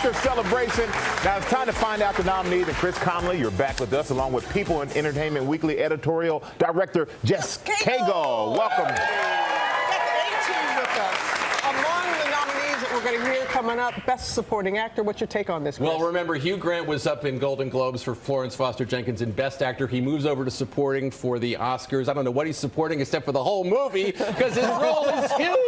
Oscar celebration. Now it's time to find out the nominees. And Chris Conley, you're back with us, along with People and Entertainment Weekly editorial director Jess Cagle. Welcome. Among the nominees that we're going to hear coming up, Best Supporting Actor. What's your take on this, Chris? Well, remember, Hugh Grant was up in Golden Globes for Florence Foster Jenkins in Best Actor. He moves over to supporting for the Oscars. I don't know what he's supporting except for the whole movie because his role is huge.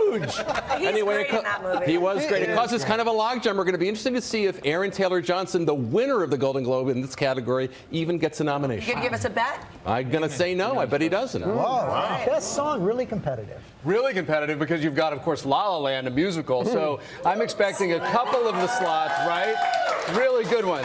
Anyway, great in that movie. He was great. It causes kind of a logjam. We're going to be interested to see if Aaron Taylor Johnson, the winner of the Golden Globe in this category, even gets a nomination. You gonna give us a bet? I'm going to say no. I bet he doesn't. Whoa. Wow. Best song, really competitive. Really competitive because you've got, of course, La La Land, a musical. So I'm expecting a couple of the slots, right? Really good one.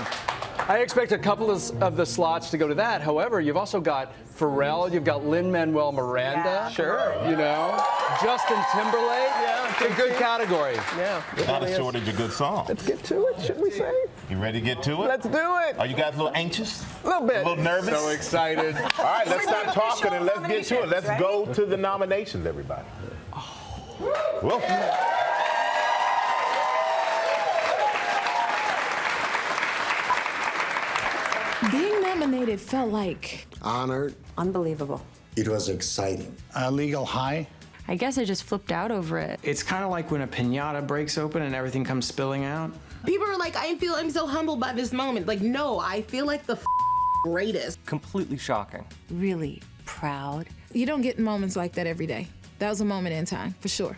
I expect a couple of the slots to go to that. However, you've also got Pharrell, you've got Lin-Manuel Miranda. Yeah. Sure. You know, Justin Timberlake. Yeah. It's a good category. Yeah. Not a shortage of good songs. Let's get to it, should we say? You ready to get to it? Let's do it. Are you guys a little anxious? A little bit. A little nervous? So excited. All right, let's We're stop doing talking and let's official get to it. Let's nominations, go to the nominations, everybody. Well, being nominated felt like Honored. Unbelievable. It was exciting. A legal high. I guess I just flipped out over it. It's kind of like when a piñata breaks open and everything comes spilling out. People are like, I'm so humbled by this moment. Like, no, I feel like the greatest. Completely shocking. really proud. You don't get moments like that every day. That was a moment in time, for sure.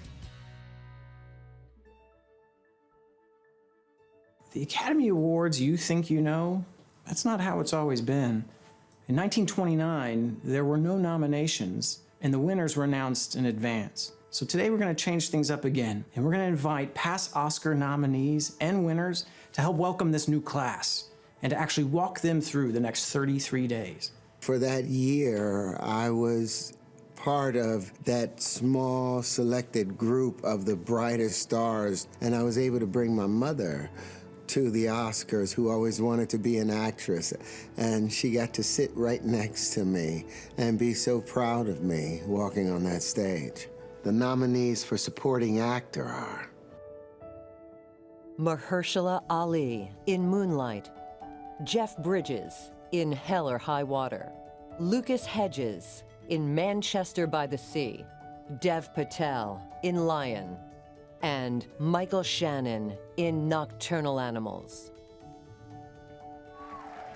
The Academy Awards you think you know, that's not how it's always been. In 1929, there were no nominations, and the winners were announced in advance. So today we're going to change things up again, and we're going to invite past Oscar nominees and winners to help welcome this new class, and to actually walk them through the next 33 days. For that year, I was part of that small selected group of the brightest stars, and I was able to bring my mother to the Oscars, who always wanted to be an actress, and she got to sit right next to me and be so proud of me walking on that stage. The nominees for supporting actor are Mahershala Ali in Moonlight, Jeff Bridges in Hell or High Water, Lucas Hedges in Manchester by the Sea, Dev Patel in Lion, and Michael Shannon in Nocturnal Animals.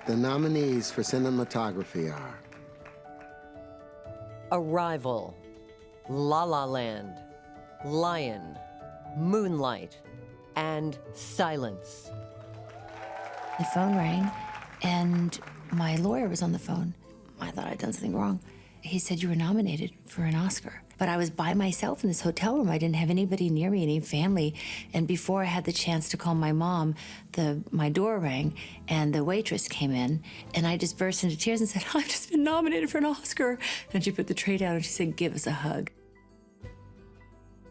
The nominees for cinematography are Arrival, La La Land, Lion, Moonlight, and Silence. The phone rang, and my lawyer was on the phone. I thought I'd done something wrong. He said you were nominated for an Oscar. But I was by myself in this hotel room. I didn't have anybody near me, any family. And before I had the chance to call my mom, my door rang, and the waitress came in, and I just burst into tears and said, I've just been nominated for an Oscar. And she put the tray down and she said, give us a hug.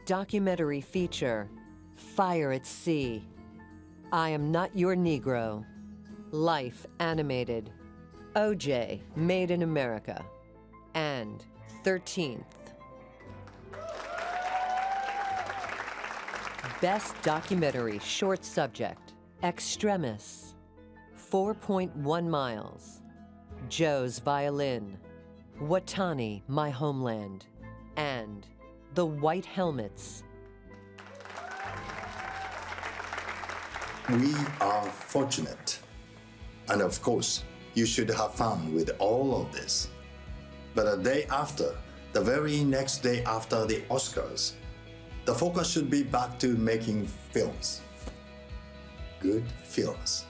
Documentary feature, Fire at Sea, I Am Not Your Negro, Life Animated, OJ, Made in America, and 13th. Best Documentary Short Subject, Extremis, 4.1 Miles, Joe's Violin, Watani, My Homeland, and The White Helmets. We are fortunate. And of course, you should have fun with all of this. But a day after, the very next day after the Oscars, the focus should be back to making films. Good films.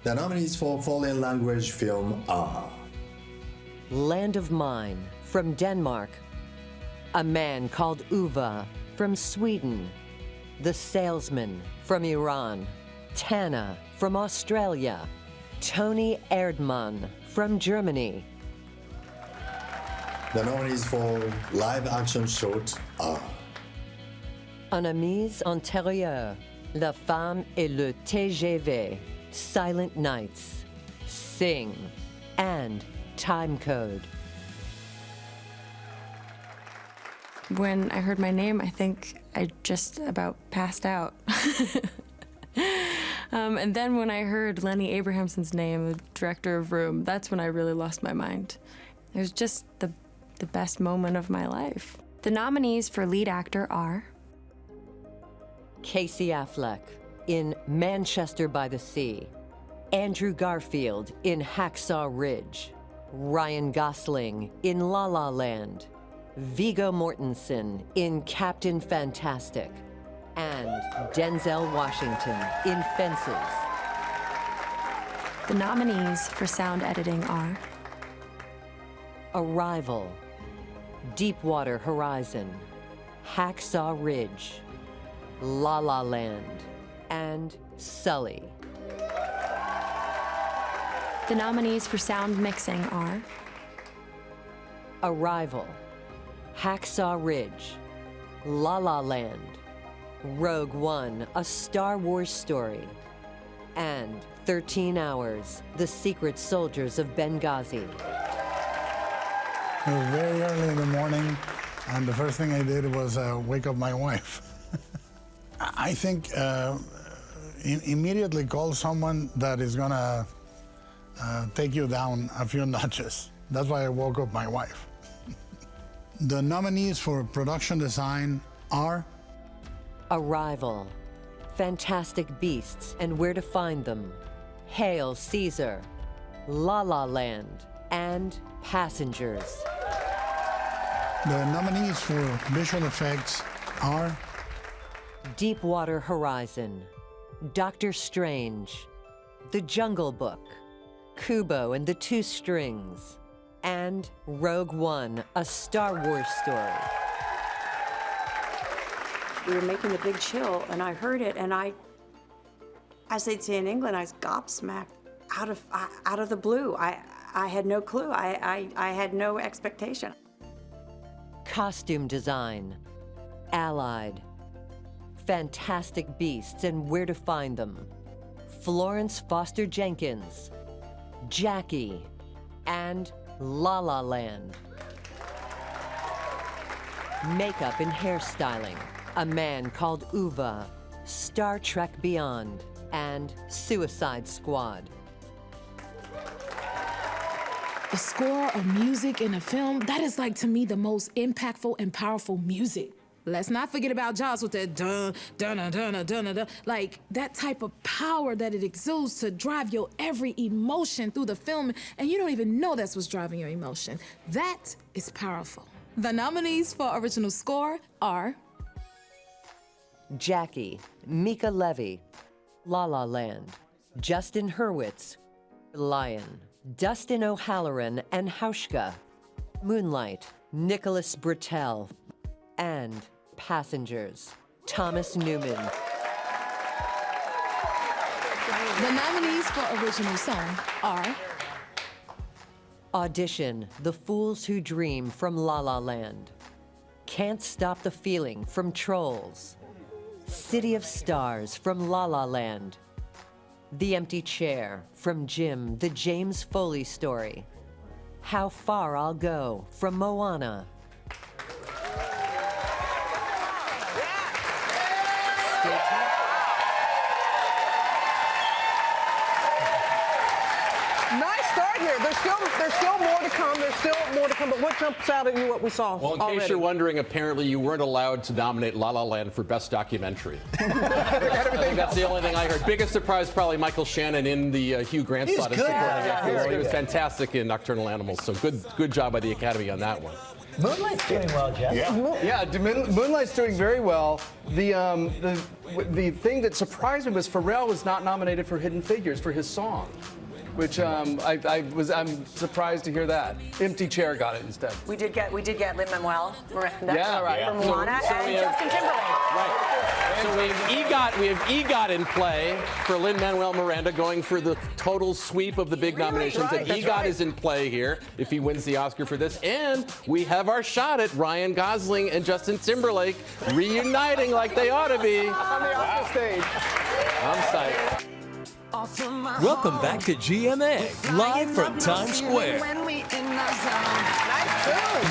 The nominees for foreign language film are Land of Mine from Denmark, A Man Called Uva from Sweden, The Salesman from Iran, Tana from Australia, Tony Erdmann from Germany. The nominees for live action short are Un amis antérieurs, La Femme et le TGV, Silent Nights, Sing, and Time Code. When I heard my name, I think I just about passed out. And then when I heard Lenny Abrahamson's name, the director of Room, that's when I really lost my mind. It was just the best moment of my life. The nominees for lead actor are Casey Affleck in Manchester by the Sea, Andrew Garfield in Hacksaw Ridge, Ryan Gosling in La La Land, Viggo Mortensen in Captain Fantastic, and Denzel Washington in Fences. The nominees for sound editing are Arrival, Deepwater Horizon, Hacksaw Ridge, La La Land, and Sully. The nominees for sound mixing are Arrival, Hacksaw Ridge, La La Land, Rogue One, A Star Wars Story, and 13 Hours, The Secret Soldiers of Benghazi. It was very early in the morning, and the first thing I did was wake up my wife. I think immediately call someone that is gonna take you down a few notches. That's why I woke up my wife. The nominees for production design are Arrival, Fantastic Beasts and Where to Find Them, Hail Caesar, La La Land, and Passengers. The nominees for visual effects are Deepwater Horizon, Doctor Strange, The Jungle Book, Kubo and the Two Strings, and Rogue One, A Star Wars Story. We were making The Big Chill, and I heard it, and as they'd say in England, I was gobsmacked out of the blue. I had no clue. I had no expectation. Costume design, Allied, Fantastic Beasts and Where to Find Them, Florence Foster Jenkins, Jackie, and La La Land. Makeup and hairstyling, A Man Called Uva, Star Trek Beyond, and Suicide Squad. The score of music in a film, that is like, to me, the most impactful and powerful music. Let's not forget about Jaws with that dun, dun, dun, dun, dun, dun, dun. Like, that type of power that it exudes to drive your every emotion through the film, and you don't even know that's what's driving your emotion. That is powerful. The nominees for original score are Jackie, Mika Levy, La La Land, Justin Hurwitz, Lion, Dustin O'Halloran and Hauschka, Moonlight, Nicholas Britell, and Passengers, Thomas Newman. The nominees for original song are Audition, The Fools Who Dream from La La Land, Can't Stop the Feeling from Trolls, City of Stars from La La Land, The Empty Chair from Jim, the James Foley Story, How Far I'll Go from Moana. Nice start here. There's still more to come. There's still more to come. But what jumps out at you? What we saw? Well, in already? case you're wondering, apparently you weren't allowed to nominate La La Land for Best Documentary. I think that's the only thing I heard. Biggest surprise, probably Michael Shannon in the Hugh Grant slot. He was fantastic in Nocturnal Animals. So good job by the Academy on that one. Moonlight's doing well, Jeff. Yeah, Moonlight's doing very well. The thing that surprised me was Pharrell was not nominated for Hidden Figures for his song, which I'm surprised to hear that. Empty Chair got it instead. We did get Lin-Manuel Miranda from So Moana and Justin Timberlake. Right. So we have EGOT in play for Lin-Manuel Miranda, going for the total sweep of the big nominations. And EGOT is in play here if he wins the Oscar for this. And we have our shot at Ryan Gosling and Justin Timberlake reuniting like they ought to be. On the Oscar stage. I'm psyched. Welcome back to GMA, live from Times Square. Nice tune.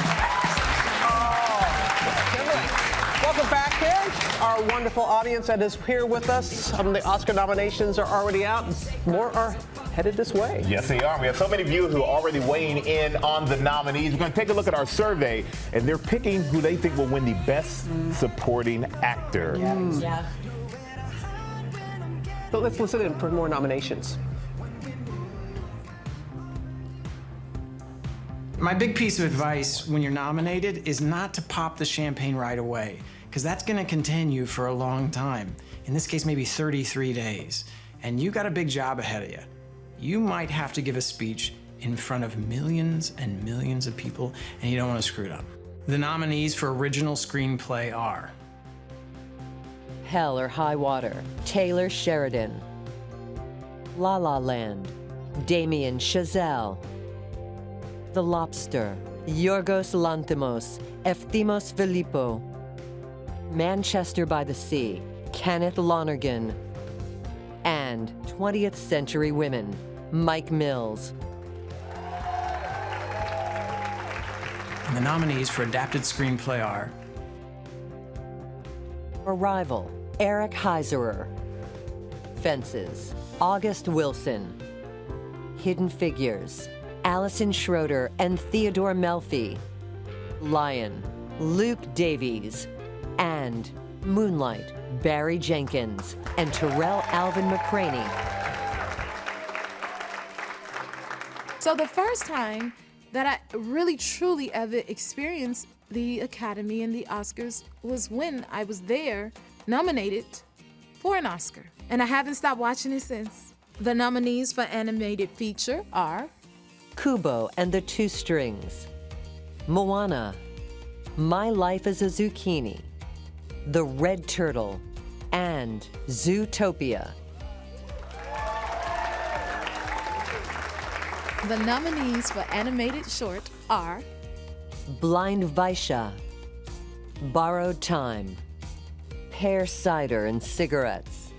Welcome back here. our wonderful audience that is here with us. The Oscar nominations are already out. More are headed this way. Yes, they are. We have so many viewers who are already weighing in on the nominees. We're going to take a look at our survey, and they're picking who they think will win the Best Supporting Actor. Yeah. So let's listen in for more nominations. My big piece of advice when you're nominated is not to pop the champagne right away, because that's going to continue for a long time. In this case, maybe 33 days. And you got a big job ahead of you. You might have to give a speech in front of millions and millions of people, and you don't want to screw it up. The nominees for original screenplay are Hell or High Water, Taylor Sheridan. La La Land, Damien Chazelle. The Lobster, Yorgos Lanthimos, Efthimos Filippo. Manchester by the Sea, Kenneth Lonergan. And 20th Century Women, Mike Mills. And the nominees for adapted screenplay are Arrival, Eric Heiserer. Fences, August Wilson. Hidden Figures, Alison Schroeder and Theodore Melfi. Lion, Luke Davies. And Moonlight, Barry Jenkins and Terrell Alvin McCraney. So the first time that I really truly ever experienced the Academy and the Oscars was when I was there, nominated for an Oscar. And I haven't stopped watching it since. The nominees for animated feature are Kubo and the Two Strings. Moana, My Life as a Zucchini. The Red Turtle and Zootopia. The nominees for animated short are Blind Vaisha, Borrowed Time, Pear Cider and Cigarettes,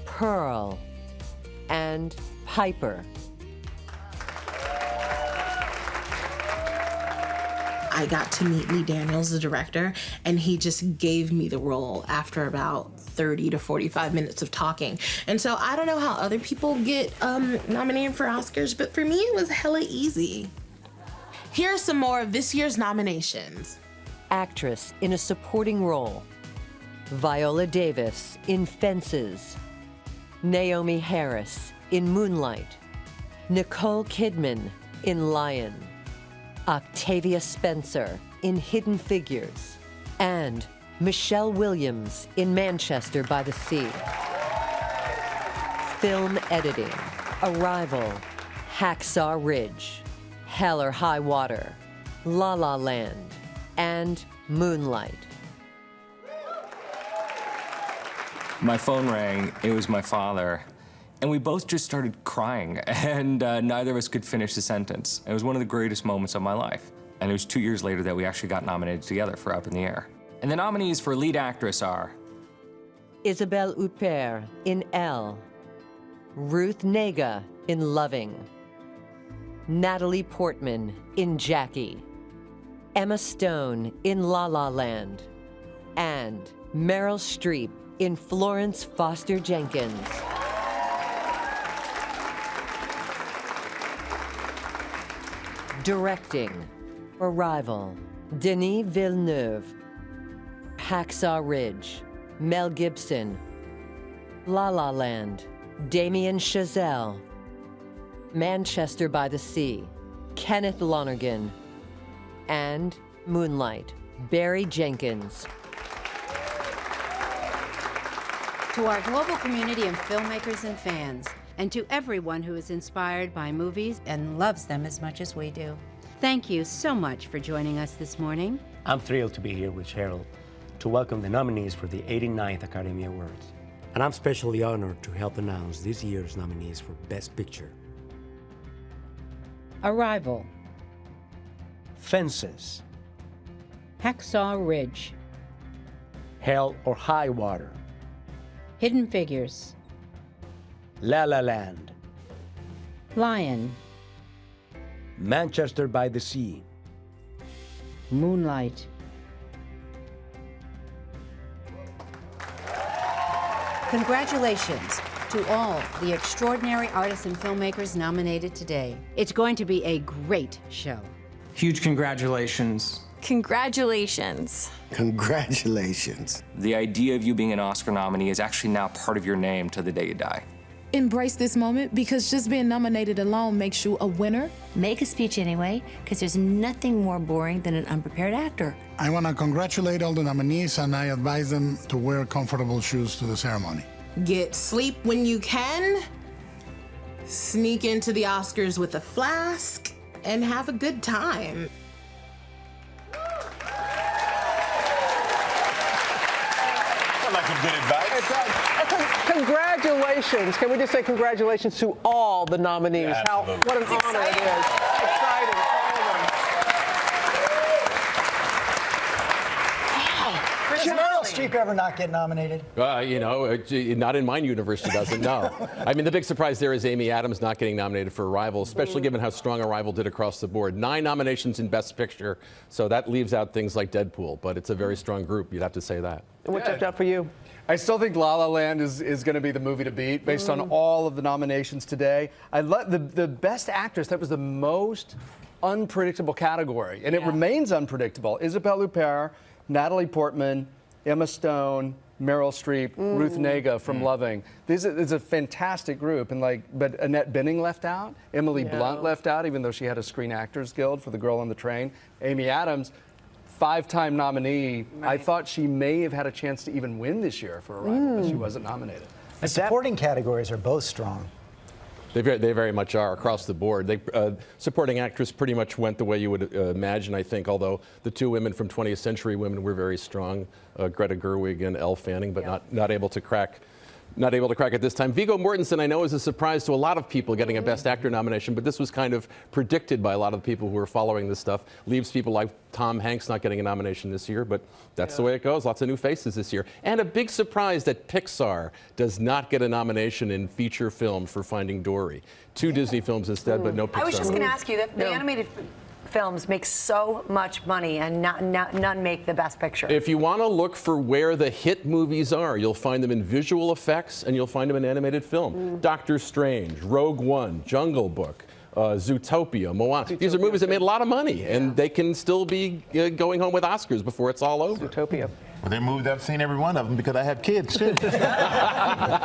Pearl, and Piper. I got to meet Lee Daniels, the director, and he just gave me the role after about 30 to 45 minutes of talking. And so I don't know how other people get nominated for Oscars, but for me it was hella easy. Here are some more of this year's nominations. Actress in a supporting role. Viola Davis in Fences. Naomi Harris in Moonlight. Nicole Kidman in Lion. Octavia Spencer in Hidden Figures. And Michelle Williams in Manchester by the Sea. Film editing. Arrival. Hacksaw Ridge. Hell or High Water. La La Land. And Moonlight. My phone rang. It was my father. And we both just started crying, and neither of us could finish the sentence. It was one of the greatest moments of my life. And it was 2 years later that we actually got nominated together for Up in the Air. And the nominees for lead actress are Isabelle Huppert in Elle. Ruth Negga in Loving. Natalie Portman in Jackie. Emma Stone in La La Land. And Meryl Streep in Florence Foster Jenkins. Directing. Arrival. Denis Villeneuve. Hacksaw Ridge. Mel Gibson. La La Land. Damien Chazelle. Manchester by the Sea. Kenneth Lonergan. And Moonlight. Barry Jenkins. To our global community of filmmakers and fans, and to everyone who is inspired by movies and loves them as much as we do, thank you so much for joining us this morning. I'm thrilled to be here with Cheryl to welcome the nominees for the 89th Academy Awards. And I'm especially honored to help announce this year's nominees for Best Picture. Arrival, Fences, Hacksaw Ridge, Hell or High Water, Hidden Figures, La La Land, Lion, Manchester by the Sea, Congratulations to all the extraordinary artists and filmmakers nominated today. It's going to be a great show. Huge congratulations. Congratulations. Congratulations. The idea of you being an Oscar nominee is actually now part of your name to the day you die. Embrace this moment because just being nominated alone makes you a winner. Make a speech anyway, because there's nothing more boring than an unprepared actor. I want to congratulate all the nominees, and I advise them to wear comfortable shoes to the ceremony. Get sleep when you can, sneak into the Oscars with a flask, and have a good time. Like some good advice. Congratulations. Can we just say congratulations to all the nominees? Yeah, What an honor it is. Exciting. Does Meryl Streep ever not get nominated? You know, not in my universe, she doesn't know. I mean, the big surprise there is Amy Adams not getting nominated for Arrival, especially given how strong Arrival did across the board. 9 nominations in Best Picture, so that leaves out things like Deadpool, but it's a very strong group, you'd have to say that. And what checked out for you? I still think La La Land is going to be the movie to beat based on all of the nominations today. I love the Best Actress. That was the most unpredictable category, and it remains unpredictable. Isabelle Huppert, Natalie Portman, Emma Stone, Meryl Streep, Ruth Negga from Loving. This is a fantastic group, and but Annette Bening left out, Emily Blunt left out, even though she had a Screen Actors Guild for The Girl on the Train. Amy Adams, 5-time nominee. I thought she may have had a chance to even win this year for Arrival, but she wasn't nominated. The supporting categories are both strong. They very much are across the board. Supporting actress pretty much went the way you would imagine, I think, although the 2 women from 20th Century Women were very strong, Greta Gerwig and Elle Fanning, but not able to crack. Not able to crack it this time. Viggo Mortensen, I know, is a surprise to a lot of people getting a Best Actor nomination, but this was kind of predicted by a lot of the people who are following this stuff. Leaves people like Tom Hanks not getting a nomination this year, but that's the way it goes. Lots of new faces this year. And a big surprise that Pixar does not get a nomination in feature film for Finding Dory. 2 Disney films instead, but no Pixar. I was just going to ask you, the animated films make so much money and none make the Best Picture. If you want to look for where the hit movies are, you'll find them in visual effects and you'll find them in animated film. Doctor Strange, Rogue One, Jungle Book, Zootopia, Moana. These are movies that made a lot of money and they can still be going home with Oscars before it's all over. Zootopia. Well, they're movies I've seen every one of them because I have kids too.